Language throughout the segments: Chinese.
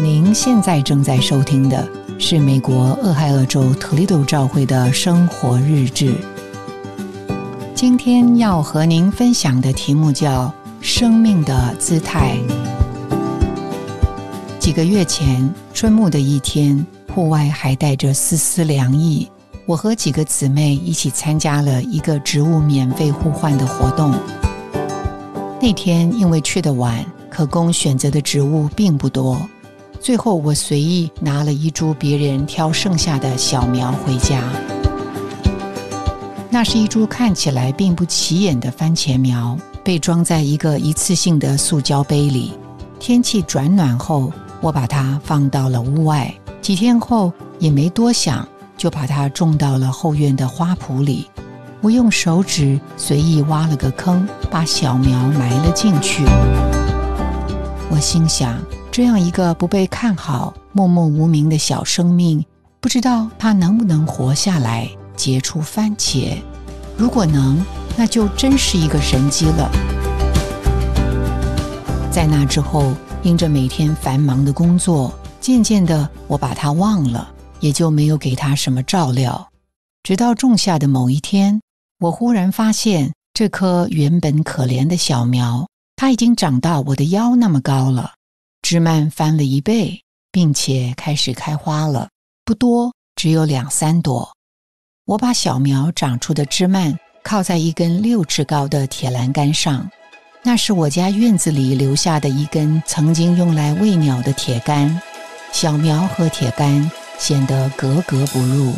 您现在正在收听的是美国俄亥俄州特利多教会的生活日志。今天要和您分享的题目叫生命的姿态。几个月前，春暮的一天，户外还带着丝丝凉意，我和几个姊妹一起参加了一个植物免费互换的活动。那天因为去得晚，可供选择的植物并不多，最后我随意拿了一株别人挑剩下的小苗回家。那是一株看起来并不起眼的番茄苗，被装在一个一次性的塑胶杯里。天气转暖后，我把它放到了屋外，几天后也没多想，就把它种到了后院的花圃里。我用手指随意挖了个坑，把小苗埋了进去。我心想，这样一个不被看好、默默无名的小生命，不知道它能不能活下来，结出番茄。如果能，那就真是一个神迹了。在那之后，因着每天繁忙的工作，渐渐的我把它忘了，也就没有给它什么照料。直到种下的某一天，我忽然发现这棵原本可怜的小苗，它已经长到我的腰那么高了，枝蔓翻了1倍，并且开始开花了，不多，只有2-3朵。我把小苗长出的枝蔓靠在一根6尺高的铁栏杆上，那是我家院子里留下的一根曾经用来喂鸟的铁杆。小苗和铁杆显得格格不入。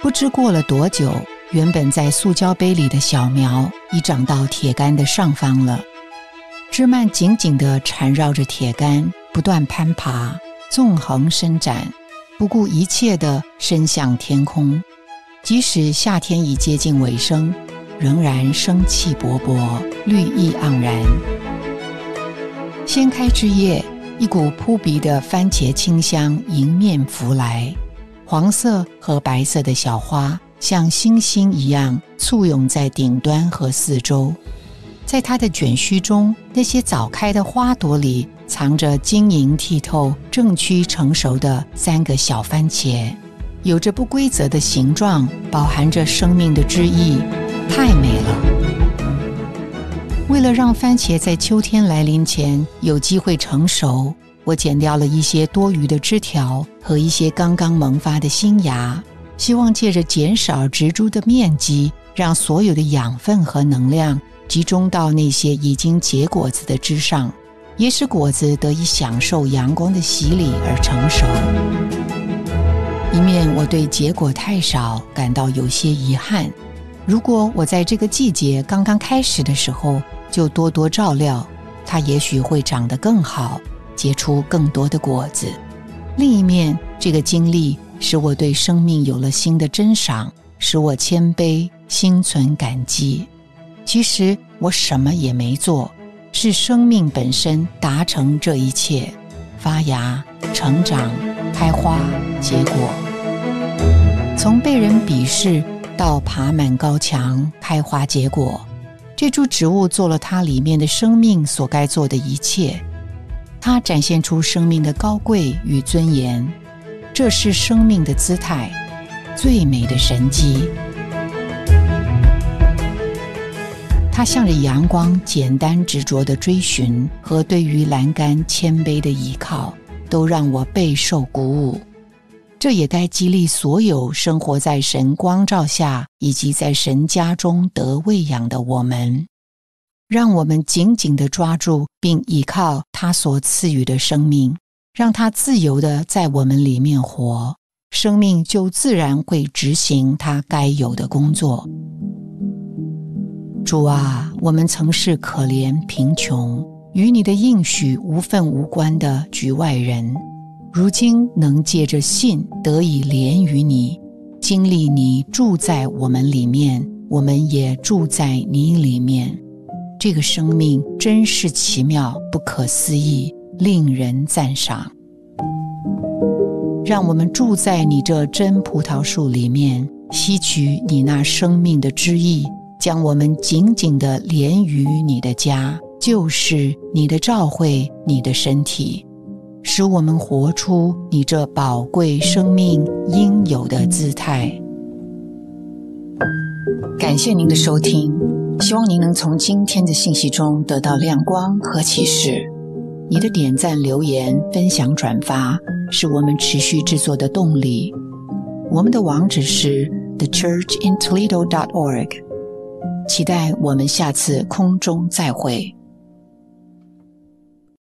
不知过了多久，原本在塑胶杯里的小苗已长到铁杆的上方了，枝蔓紧紧地缠绕着铁杆，不断攀爬，纵横伸展，不顾一切地伸向天空。即使夏天已接近尾声，仍然生气勃勃，绿意盎然。掀开枝叶，一股扑鼻的番茄清香迎面拂来，黄色和白色的小花像星星一样簇拥在顶端和四周。在它的卷须中，那些早开的花朵里藏着晶莹剔透、正趋成熟的3个小番茄，有着不规则的形状，饱含着生命的汁液，太美了。为了让番茄在秋天来临前有机会成熟，我剪掉了一些多余的枝条和一些刚刚萌发的新芽，希望借着减少植株的面积，让所有的养分和能量集中到那些已经结果子的枝上，也使果子得以享受阳光的洗礼而成熟。一面我对结果太少感到有些遗憾，如果我在这个季节刚刚开始的时候就多多照料，它也许会长得更好，结出更多的果子。另一面，这个经历使我对生命有了新的珍赏，使我谦卑，心存感激。其实我什么也没做，是生命本身达成这一切，发芽、成长、开花、结果。从被人鄙视到爬满高墙、开花结果，这株植物做了它里面的生命所该做的一切。它展现出生命的高贵与尊严，这是生命的姿态，最美的神迹。它向着阳光简单执着的追寻和对于栏杆谦卑的依靠，都让我备受鼓舞。这也该激励所有生活在神光照下以及在神家中得喂养的我们，让我们紧紧地抓住并依靠他所赐予的生命，让他自由地在我们里面活，生命就自然会执行他该有的工作。主啊，我们曾是可怜贫穷，与你的应许无分无关的局外人，如今能借着信得以连于你，经历你住在我们里面，我们也住在你里面。这个生命真是奇妙，不可思议，令人赞赏。让我们住在你这真葡萄树里面，吸取你那生命的汁液，将我们紧紧地连于你的家，就是你的召会，你的身体。使我们活出你这宝贵生命应有的姿态。感谢您的收听，希望您能从今天的信息中得到亮光和启示。你的点赞、留言、分享、转发是我们持续制作的动力。我们的网址是 thechurchintoledo.org， 期待我们下次空中再会。